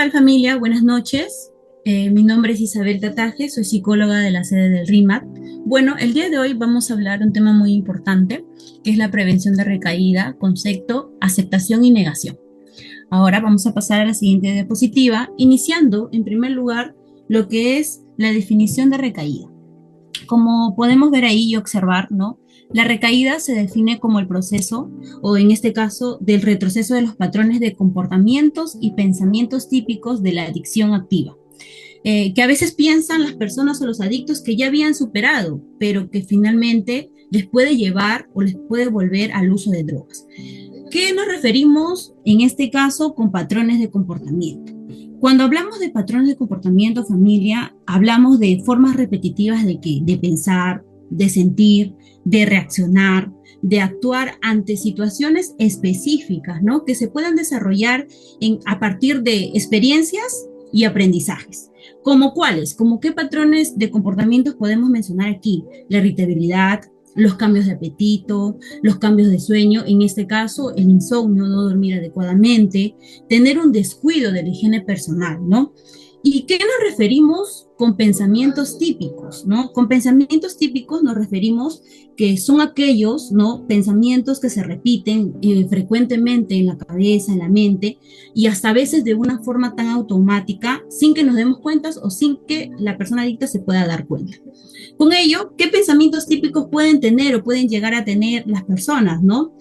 tal, familia? Buenas noches. Mi nombre es Isabel Tataje, soy psicóloga de la sede del RIMAT. Bueno, el día de hoy vamos a hablar de un tema muy importante, que es la prevención de recaída, concepto, aceptación y negación. Ahora vamos a pasar a la siguiente diapositiva, iniciando en primer lugar lo que es la definición de recaída. Como podemos ver ahí y observar, ¿no? La recaída se define como el proceso, o en este caso, del retroceso de los patrones de comportamientos y pensamientos típicos de la adicción activa, que a veces piensan las personas o los adictos que ya habían superado, pero que finalmente les puede llevar o les puede volver al uso de drogas. ¿Qué nos referimos en este caso con patrones de comportamiento? Cuando hablamos de patrones de comportamiento, familia, hablamos de formas repetitivas de pensar, de sentir, de reaccionar, de actuar ante situaciones específicas, ¿no? Que se puedan desarrollar a partir de experiencias y aprendizajes. ¿Como cuáles? ¿Como qué patrones de comportamientos podemos mencionar aquí? La irritabilidad, los cambios de apetito, los cambios de sueño, en este caso el insomnio, no dormir adecuadamente, tener un descuido de la higiene personal, ¿no? ¿Y qué nos referimos con pensamientos típicos, ¿no? Con pensamientos típicos nos referimos que son aquellos, ¿no? Pensamientos que se repiten frecuentemente en la cabeza, en la mente, y hasta a veces de una forma tan automática, sin que nos demos cuenta o sin que la persona adicta se pueda dar cuenta. Con ello, ¿qué pensamientos típicos pueden tener o pueden llegar a tener las personas, ¿no?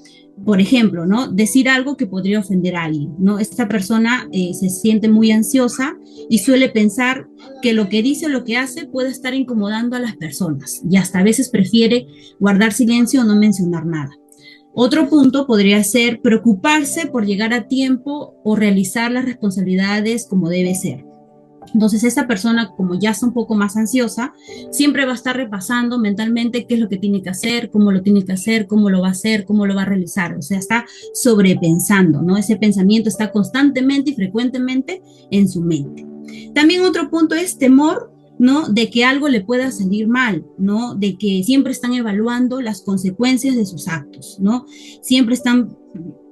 Por ejemplo, ¿no? Decir algo que podría ofender a alguien, ¿no? Esta persona se siente muy ansiosa y suele pensar que lo que dice o lo que hace puede estar incomodando a las personas y hasta a veces prefiere guardar silencio o no mencionar nada. Otro punto podría ser preocuparse por llegar a tiempo o realizar las responsabilidades como debe ser. Entonces, esta persona, como ya está un poco más ansiosa, siempre va a estar repasando mentalmente qué es lo que tiene que hacer, cómo lo tiene que hacer, cómo lo va a hacer, cómo lo va a realizar. O sea, está sobrepensando, ¿no? Ese pensamiento está constantemente y frecuentemente en su mente. También otro punto es temor, ¿no? De que algo le pueda salir mal, ¿no? De que siempre están evaluando las consecuencias de sus actos, ¿no? Siempre están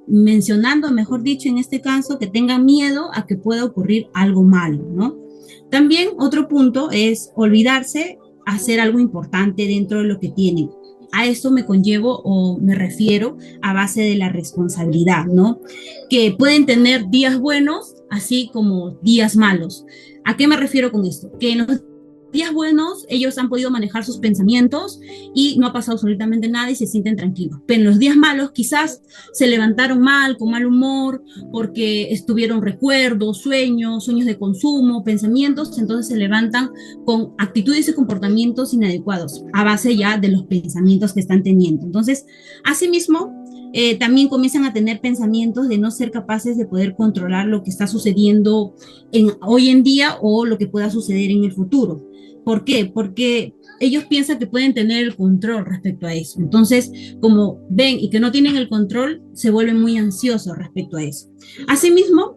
mencionando, mejor dicho, en este caso, que tengan miedo a que pueda ocurrir algo malo, ¿no? También otro punto es olvidarse hacer algo importante dentro de lo que tienen. A esto me conllevo o me refiero a base de la responsabilidad, ¿no? Que pueden tener días buenos, así como días malos. ¿A qué me refiero con esto? Que en los días buenos ellos han podido manejar sus pensamientos y no ha pasado absolutamente nada y se sienten tranquilos. Pero en los días malos quizás se levantaron mal, con mal humor, porque estuvieron recuerdos, sueños de consumo, pensamientos, entonces se levantan con actitudes y comportamientos inadecuados a base ya de los pensamientos que están teniendo. Entonces, asimismo, también comienzan a tener pensamientos de no ser capaces de poder controlar lo que está sucediendo hoy en día o lo que pueda suceder en el futuro. ¿Por qué? Porque ellos piensan que pueden tener el control respecto a eso. Entonces, como ven y que no tienen el control, se vuelven muy ansiosos respecto a eso. Asimismo,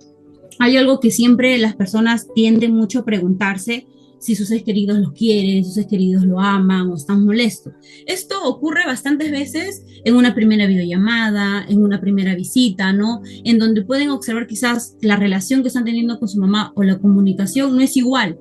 hay algo que siempre las personas tienden mucho a preguntarse: si sus seres queridos los quieren, si sus seres queridos lo aman o están molestos. Esto ocurre bastantes veces en una primera videollamada, en una primera visita, ¿no? En donde pueden observar quizás la relación que están teniendo con su mamá o la comunicación no es igual.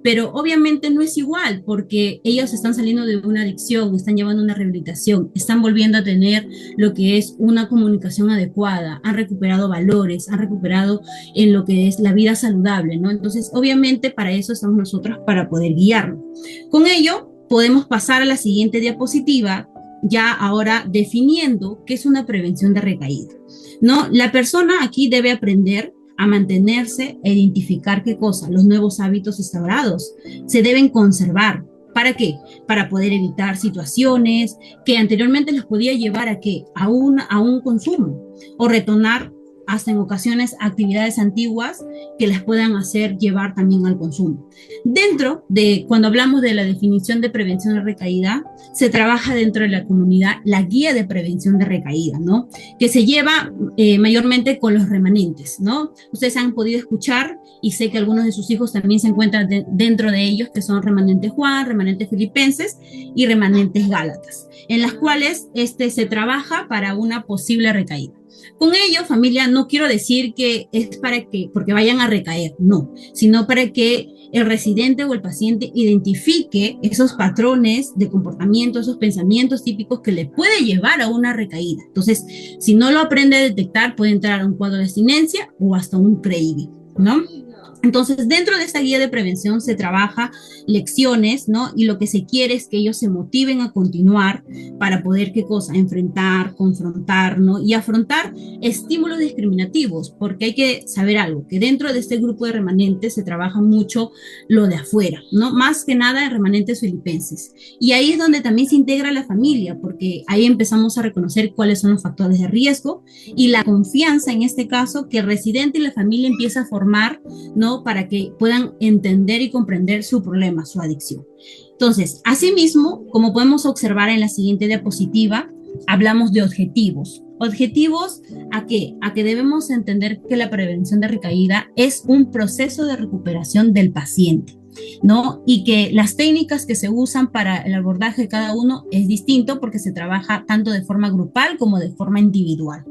Pero obviamente no es igual porque ellos están saliendo de una adicción, están llevando una rehabilitación, están volviendo a tener lo que es una comunicación adecuada, han recuperado valores, han recuperado en lo que es la vida saludable, ¿no? Entonces, obviamente para eso estamos nosotros, para poder guiarnos. Con ello, podemos pasar a la siguiente diapositiva, ya ahora definiendo qué es una prevención de recaída, ¿no? La persona aquí debe aprender a mantenerse e identificar qué cosa, los nuevos hábitos instaurados se deben conservar. ¿Para qué? Para poder evitar situaciones que anteriormente les podía llevar a qué, a un consumo o retornar hasta en ocasiones actividades antiguas que las puedan hacer llevar también al consumo. Dentro de, cuando hablamos de la definición de prevención de recaída, se trabaja dentro de la comunidad la guía de prevención de recaída, ¿no? Que se lleva mayormente con los remanentes, ¿no? Ustedes han podido escuchar y sé que algunos de sus hijos también se encuentran dentro de ellos, que son remanentes Juan, remanentes Filipenses y remanentes Gálatas, en las cuales se trabaja para una posible recaída. Con ello, familia, no quiero decir que es porque vayan a recaer, no, sino para que el residente o el paciente identifique esos patrones de comportamiento, esos pensamientos típicos que le puede llevar a una recaída. Entonces, si no lo aprende a detectar, puede entrar a un cuadro de abstinencia o hasta un craving, ¿no? Entonces, dentro de esta guía de prevención se trabaja lecciones, ¿no? Y lo que se quiere es que ellos se motiven a continuar para poder, ¿qué cosa? Enfrentar, confrontar, ¿no? Y afrontar estímulos discriminativos, porque hay que saber algo, que dentro de este grupo de remanentes se trabaja mucho lo de afuera, ¿no? Más que nada en remanentes filipenses. Y ahí es donde también se integra la familia, porque ahí empezamos a reconocer cuáles son los factores de riesgo y la confianza, en este caso, que el residente y la familia empieza a formar, ¿no? Para que puedan entender y comprender su problema, su adicción. Entonces, asimismo, como podemos observar en la siguiente diapositiva, hablamos de objetivos. ¿Objetivos a qué? A que debemos entender que la prevención de recaída es un proceso de recuperación del paciente, ¿no? Y que las técnicas que se usan para el abordaje de cada uno es distinto porque se trabaja tanto de forma grupal como de forma individual.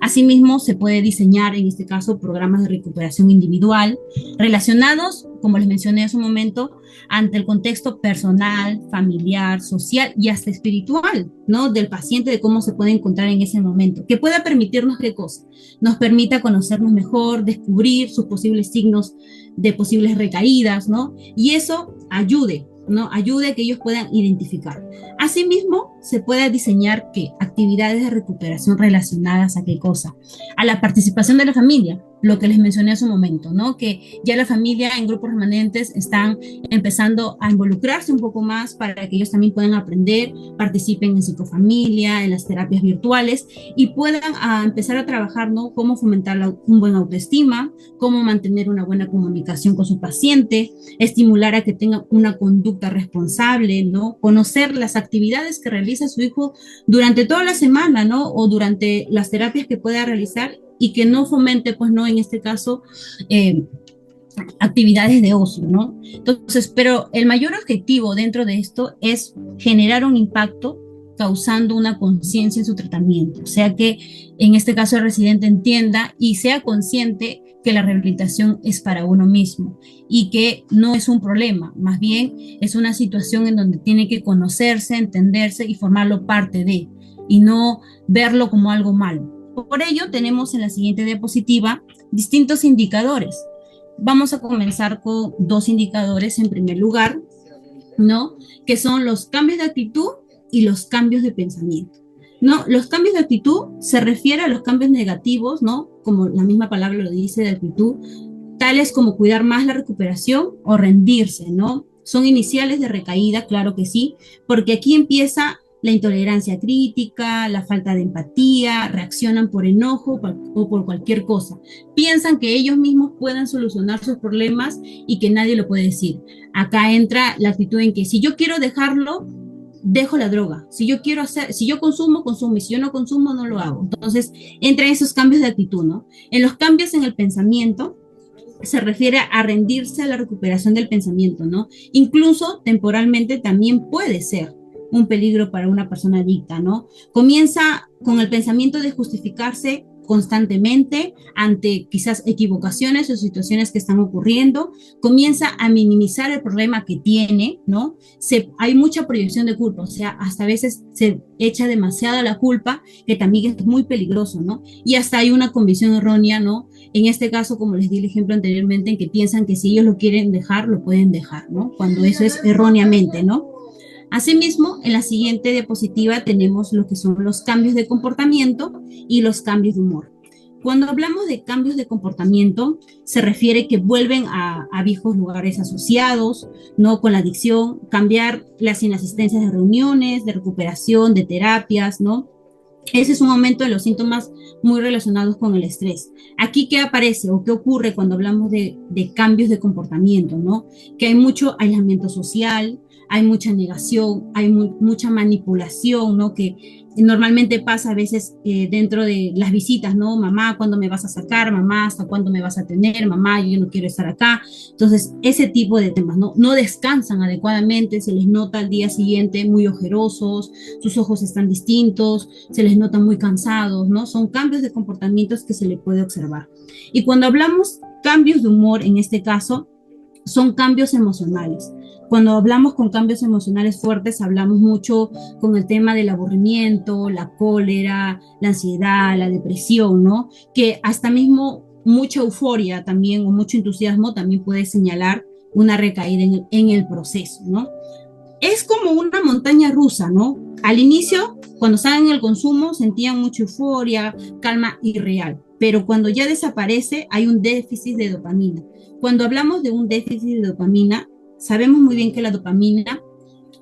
Asimismo, se puede diseñar, en este caso, programas de recuperación individual relacionados, como les mencioné hace un momento, ante el contexto personal, familiar, social y hasta espiritual, ¿no? Del paciente, de cómo se puede encontrar en ese momento, que pueda permitirnos qué cosa, nos permita conocernos mejor, descubrir sus posibles signos de posibles recaídas, ¿no? Y eso ayude, ¿no? Ayude a que ellos puedan identificar. Asimismo, se puede diseñar ¿qué? Actividades de recuperación relacionadas a qué cosa, a la participación de la familia, lo que les mencioné hace un momento, ¿no? Que ya la familia en grupos permanentes están empezando a involucrarse un poco más para que ellos también puedan aprender, participen en psicofamilia, en las terapias virtuales y puedan empezar a trabajar, ¿no? Cómo fomentar un buen autoestima, cómo mantener una buena comunicación con su paciente, estimular a que tenga una conducta responsable, ¿no? Conocer las actividades que realiza su hijo durante toda la semana, ¿no? O durante las terapias que pueda realizar y que no fomente, pues, no, en este caso, actividades de ocio, ¿no? Entonces, pero el mayor objetivo dentro de esto es generar un impacto causando una conciencia en su tratamiento, o sea que en este caso el residente entienda y sea consciente que la rehabilitación es para uno mismo y que no es un problema, más bien es una situación en donde tiene que conocerse, entenderse y formarlo parte de, y no verlo como algo malo. Por ello, tenemos en la siguiente diapositiva distintos indicadores. Vamos a comenzar con dos indicadores en primer lugar, ¿no? Que son los cambios de actitud y los cambios de pensamiento. ¿No? Los cambios de actitud se refiere a los cambios negativos, ¿no? Como la misma palabra lo dice, de actitud, tales como cuidar más la recuperación o rendirse, ¿no? Son iniciales de recaída, claro que sí, porque aquí empieza la intolerancia crítica, la falta de empatía, reaccionan por enojo o por cualquier cosa. Piensan que ellos mismos puedan solucionar sus problemas y que nadie lo puede decir. Acá entra la actitud en que si yo quiero dejarlo, dejo la droga. Si yo quiero hacer, si yo consumo, consumo, y si yo no consumo, no lo hago. Entonces, entran esos cambios de actitud, ¿no? En los cambios en el pensamiento, se refiere a rendirse a la recuperación del pensamiento, ¿no? Incluso temporalmente también puede ser un peligro para una persona adicta, ¿no? Comienza con el pensamiento de justificarse constantemente ante quizás equivocaciones o situaciones que están ocurriendo, comienza a minimizar el problema que tiene, ¿no? Hay mucha proyección de culpa, o sea, hasta a veces se echa demasiada la culpa, que también es muy peligroso, ¿no? Y hasta hay una convicción errónea, ¿no? En este caso, como les di el ejemplo anteriormente, en que piensan que si ellos lo quieren dejar, lo pueden dejar, ¿no? Cuando eso es erróneamente, ¿no? Asimismo, en la siguiente diapositiva tenemos lo que son los cambios de comportamiento y los cambios de humor. Cuando hablamos de cambios de comportamiento, se refiere que vuelven a viejos lugares asociados, ¿no? Con la adicción, cambiar las inasistencias de reuniones, de recuperación, de terapias, ¿no? Ese es un aumento de los síntomas muy relacionados con el estrés. Aquí, ¿qué aparece o qué ocurre cuando hablamos de cambios de comportamiento, ¿no? Que hay mucho aislamiento social, hay mucha negación, hay mucha manipulación, ¿no? Que Normalmente pasa a veces dentro de las visitas, ¿no? Mamá, ¿cuándo me vas a sacar? Mamá, ¿hasta cuándo me vas a tener? Mamá, yo no quiero estar acá. Entonces, ese tipo de temas, ¿no? No descansan adecuadamente, se les nota al día siguiente muy ojerosos, sus ojos están distintos, se les nota muy cansados, ¿no? Son cambios de comportamientos que se le puede observar. Y cuando hablamos cambios de humor, en este caso, son cambios emocionales. Cuando hablamos con cambios emocionales fuertes, hablamos mucho con el tema del aburrimiento, la cólera, la ansiedad, la depresión, ¿no? Que hasta mismo mucha euforia también o mucho entusiasmo también puede señalar una recaída en el proceso, ¿no? Es como una montaña rusa, ¿no? Al inicio, cuando estaban en el consumo, sentían mucha euforia, calma irreal, pero cuando ya desaparece, hay un déficit de dopamina. Cuando hablamos de un déficit de dopamina, sabemos muy bien que la dopamina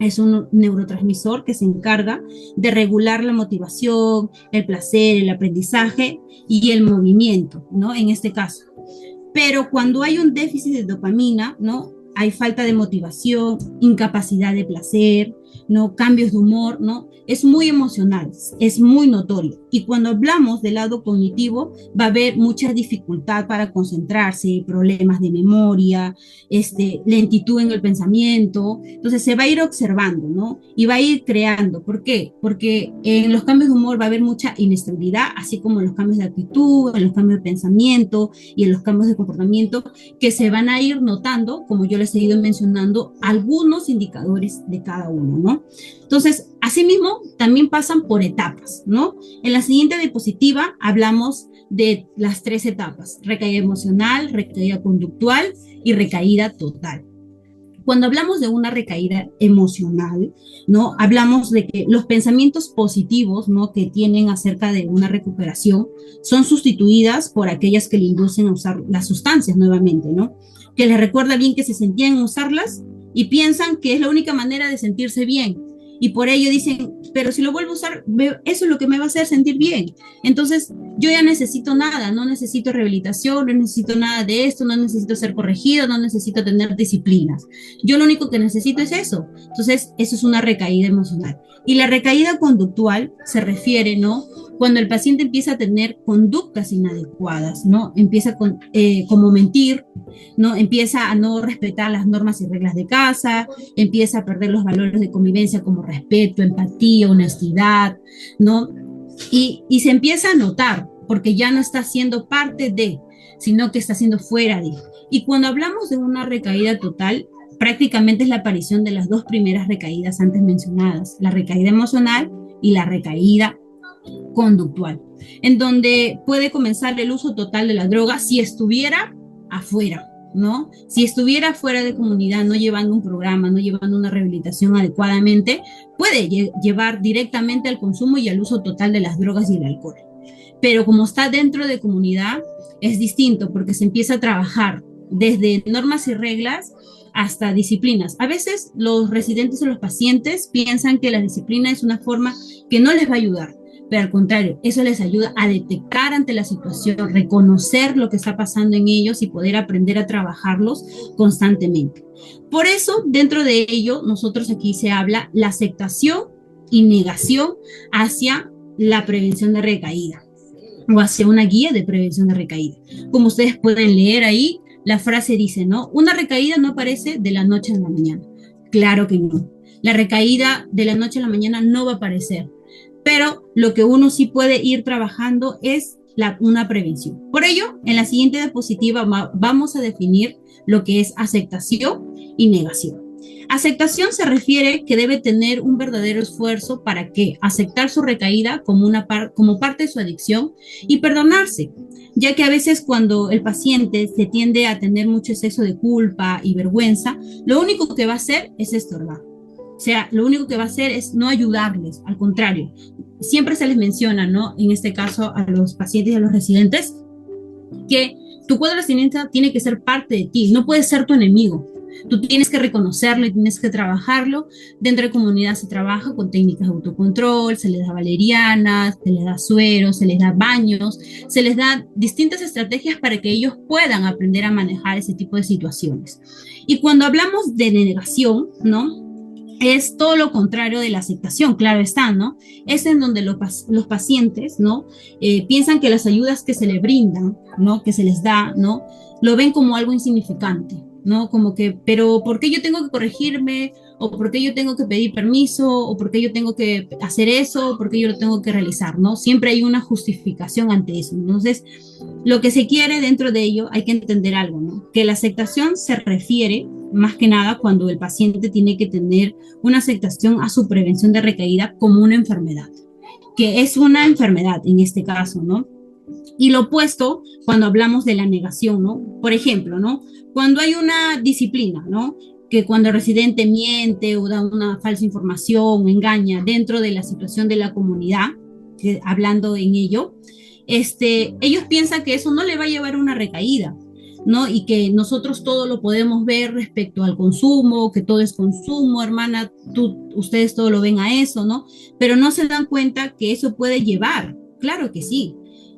es un neurotransmisor que se encarga de regular la motivación, el placer, el aprendizaje y el movimiento, ¿no? En este caso. Pero cuando hay un déficit de dopamina, ¿no? Hay falta de motivación, incapacidad de placer, ¿no? Cambios de humor, ¿no? Es muy emocional, es muy notorio. Y cuando hablamos del lado cognitivo, va a haber mucha dificultad para concentrarse, problemas de memoria, lentitud en el pensamiento. Entonces se va a ir observando, ¿no? Y va a ir creando. ¿Por qué? Porque en los cambios de humor va a haber mucha inestabilidad, así como en los cambios de actitud, en los cambios de pensamiento y en los cambios de comportamiento que se van a ir notando, como yo les he ido mencionando, algunos indicadores de cada uno, ¿no? Entonces, asimismo, también pasan por etapas, ¿no? En la siguiente diapositiva hablamos de las tres etapas: recaída emocional, recaída conductual y recaída total. Cuando hablamos de una recaída emocional, ¿no? Hablamos de que los pensamientos positivos, ¿no? Que tienen acerca de una recuperación son sustituidas por aquellas que le inducen a usar las sustancias nuevamente, ¿no? Que les recuerda bien que se sentían en usarlas y piensan que es la única manera de sentirse bien. Y por ello dicen, pero si lo vuelvo a usar, eso es lo que me va a hacer sentir bien. Entonces, yo ya necesito nada, no necesito rehabilitación, no necesito nada de esto, no necesito ser corregido, no necesito tener disciplinas. Yo lo único que necesito es eso. Entonces, eso es una recaída emocional. Y la recaída conductual se refiere, ¿no? Cuando el paciente empieza a tener conductas inadecuadas, ¿no? Empieza como mentir, ¿no? Empieza a no respetar las normas y reglas de casa, empieza a perder los valores de convivencia como respeto, empatía, honestidad, ¿no? Y se empieza a notar, porque ya no está siendo parte de, sino que está siendo fuera de. Y cuando hablamos de una recaída total, prácticamente es la aparición de las dos primeras recaídas antes mencionadas, la recaída emocional y la recaída conductual, en donde puede comenzar el uso total de la droga si estuviera afuera, ¿no? Si estuviera fuera de comunidad, no llevando un programa, no llevando una rehabilitación adecuadamente, puede llevar directamente al consumo y al uso total de las drogas y el alcohol. Pero como está dentro de comunidad, es distinto porque se empieza a trabajar desde normas y reglas hasta disciplinas. A veces los residentes o los pacientes piensan que la disciplina es una forma que no les va a ayudar, pero al contrario, eso les ayuda a detectar ante la situación, reconocer lo que está pasando en ellos y poder aprender a trabajarlos constantemente. Por eso, dentro de ello, nosotros aquí se habla la aceptación y negación hacia la prevención de recaída o hacia una guía de prevención de recaída. Como ustedes pueden leer ahí, la frase dice, ¿no? Una recaída no aparece de la noche a la mañana. Claro que no. La recaída de la noche a la mañana no va a aparecer, pero lo que uno sí puede ir trabajando es una prevención. Por ello, en la siguiente diapositiva vamos a definir lo que es aceptación y negación. Aceptación se refiere que debe tener un verdadero esfuerzo para que aceptar su recaída como parte de su adicción y perdonarse, ya que a veces cuando el paciente se tiende a tener mucho exceso de culpa y vergüenza, lo único que va a hacer es estorbar. O sea, lo único que va a hacer es no ayudarles, al contrario. Siempre se les menciona, ¿no? En este caso a los pacientes y a los residentes, que tu cuadro de abstinencia tiene que ser parte de ti, no puede ser tu enemigo. Tú tienes que reconocerlo y tienes que trabajarlo. Dentro de comunidad se trabaja con técnicas de autocontrol, se les da valerianas, se les da sueros, se les da baños, se les da distintas estrategias para que ellos puedan aprender a manejar ese tipo de situaciones. Y cuando hablamos de negación, ¿no? es todo lo contrario de la aceptación, claro está, ¿no? Es en donde los pacientes, ¿no? Piensan que las ayudas que se les brindan, ¿no? Que se les da, ¿no? Lo ven como algo insignificante, ¿no? Como que, pero ¿por qué yo tengo que corregirme? ¿O por qué yo tengo que pedir permiso? ¿O por qué yo tengo que hacer eso? ¿O por qué yo lo tengo que realizar? ¿No? Siempre hay una justificación ante eso. Entonces, lo que se quiere dentro de ello, hay que entender algo, ¿no? Que la aceptación se refiere más que nada cuando el paciente tiene que tener una aceptación a su prevención de recaída como una enfermedad, que es una enfermedad en este caso, ¿no? Y lo opuesto cuando hablamos de la negación, ¿no? Por ejemplo, ¿no? Cuando hay una disciplina, ¿no? Que cuando el residente miente o da una falsa información, engaña dentro de la situación de la comunidad, hablando en ello, ellos piensan que eso no le va a llevar a una recaída, ¿no? Y que nosotros todo lo podemos ver respecto al consumo, que todo es consumo, hermana, ustedes todo lo ven a eso, ¿no? Pero no se dan cuenta que eso puede llevar, claro que sí.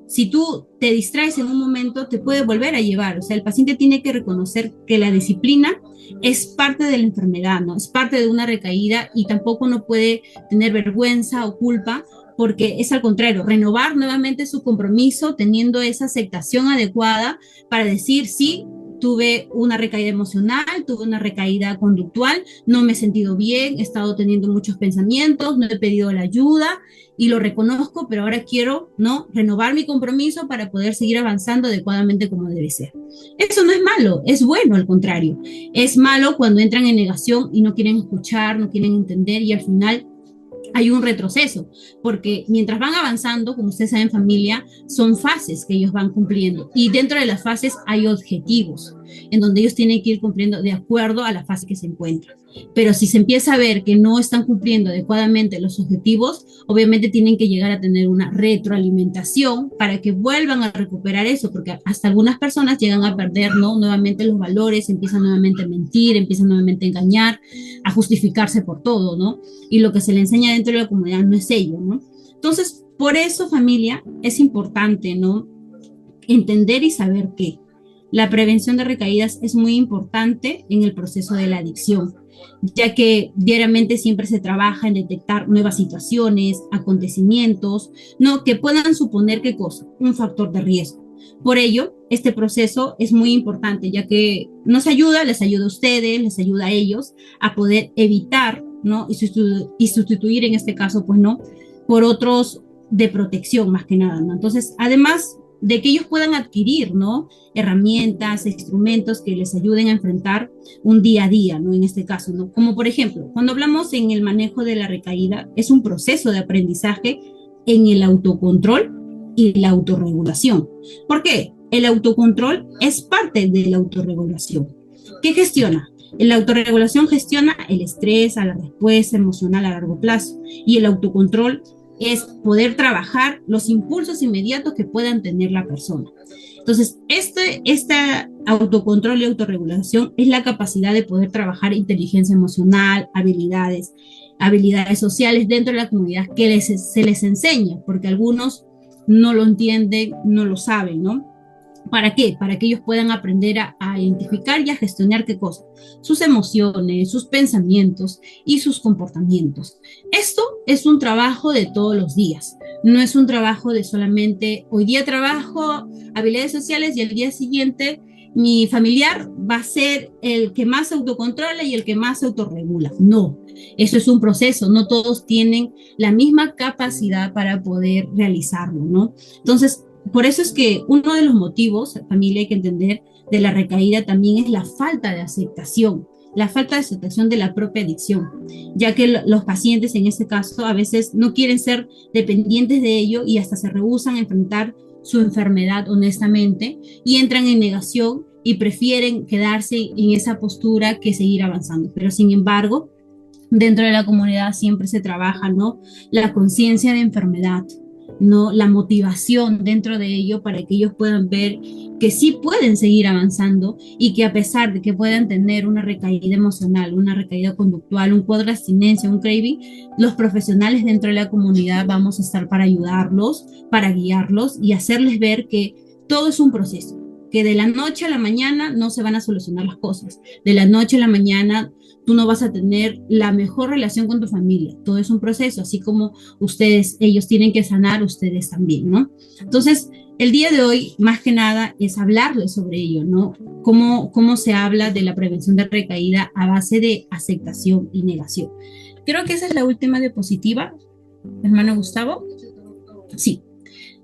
Si tú te distraes en un momento, te puede volver a llevar. O sea, el paciente tiene que reconocer que la disciplina es parte de la enfermedad, ¿no? Es parte de una recaída y tampoco no puede tener vergüenza o culpa porque es al contrario, renovar nuevamente su compromiso teniendo esa aceptación adecuada para decir, sí, tuve una recaída emocional, tuve una recaída conductual, no me he sentido bien, he estado teniendo muchos pensamientos, no he pedido la ayuda y lo reconozco, pero ahora quiero, ¿no? Renovar mi compromiso para poder seguir avanzando adecuadamente como debe ser. Eso no es malo, es bueno al contrario. Es malo cuando entran en negación y no quieren escuchar, no quieren entender y al final hay un retroceso, porque mientras van avanzando, como ustedes saben, familia, son fases que ellos van cumpliendo y dentro de las fases hay objetivos en donde ellos tienen que ir cumpliendo de acuerdo a la fase que se encuentran. Pero si se empieza a ver que no están cumpliendo adecuadamente los objetivos, obviamente tienen que llegar a tener una retroalimentación para que vuelvan a recuperar eso, porque hasta algunas personas llegan a perder, ¿no? Nuevamente los valores, empiezan nuevamente a mentir, empiezan nuevamente a engañar, a justificarse por todo, ¿no? Y lo que se le enseña dentro de la comunidad no es ello, ¿no? Entonces, por eso, familia, es importante, ¿no? Entender y saber que la prevención de recaídas es muy importante en el proceso de la adicción, ya que diariamente siempre se trabaja en detectar nuevas situaciones, acontecimientos, ¿no? Que puedan suponer qué cosa, un factor de riesgo. Por ello, este proceso es muy importante, ya que nos ayuda, les ayuda a ustedes, les ayuda a ellos a poder evitar, ¿no? Y sustituir en este caso, pues, ¿no? Por otros de protección más que nada, ¿no? Entonces, además de que ellos puedan adquirir, ¿no? Herramientas, instrumentos que les ayuden a enfrentar un día a día, ¿no? En este caso, ¿no? Como por ejemplo, cuando hablamos en el manejo de la recaída, es un proceso de aprendizaje en el autocontrol y la autorregulación. ¿Por qué? El autocontrol es parte de la autorregulación. ¿Qué gestiona? La autorregulación gestiona el estrés, a la respuesta emocional a largo plazo y el autocontrol es poder trabajar los impulsos inmediatos que puedan tener la persona. Entonces, este autocontrol y autorregulación es la capacidad de poder trabajar inteligencia emocional, habilidades sociales dentro de la comunidad que se les enseña, porque algunos no lo entienden, no lo saben, ¿no? ¿Para qué? Para que ellos puedan aprender a identificar y a gestionar qué cosa, sus emociones, sus pensamientos y sus comportamientos. Esto es un trabajo de todos los días, no es un trabajo de solamente hoy día trabajo habilidades sociales y el día siguiente mi familiar va a ser el que más se autocontrola y el que más se autorregula. No, eso es un proceso, no todos tienen la misma capacidad para poder realizarlo, ¿no? Entonces, por eso es que uno de los motivos, familia, hay que entender, de la recaída también es la falta de aceptación, la falta de aceptación de la propia adicción, ya que los pacientes en este caso a veces no quieren ser dependientes de ello y hasta se rehúsan a enfrentar su enfermedad honestamente y entran en negación y prefieren quedarse en esa postura que seguir avanzando. Pero sin embargo, dentro de la comunidad siempre se trabaja, ¿no? La conciencia de enfermedad, ¿no? La motivación dentro de ello para que ellos puedan ver que sí pueden seguir avanzando y que a pesar de que puedan tener una recaída emocional, una recaída conductual, un cuadro de abstinencia, un craving, los profesionales dentro de la comunidad vamos a estar para ayudarlos, para guiarlos y hacerles ver que todo es un proceso, que de la noche a la mañana no se van a solucionar las cosas, de la noche a la mañana tú no vas a tener la mejor relación con tu familia. Todo es un proceso, así como ustedes, ellos tienen que sanar, ustedes también, ¿no? Entonces, el día de hoy, más que nada, es hablarles sobre ello, ¿no? Cómo se habla de la prevención de recaída a base de aceptación y negación. Creo que esa es la última diapositiva, hermano Gustavo. Sí,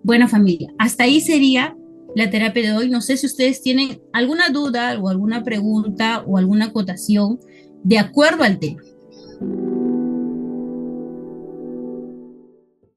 buena familia. Hasta ahí sería la terapia de hoy. No sé si ustedes tienen alguna duda o alguna pregunta o alguna acotación de acuerdo al tema.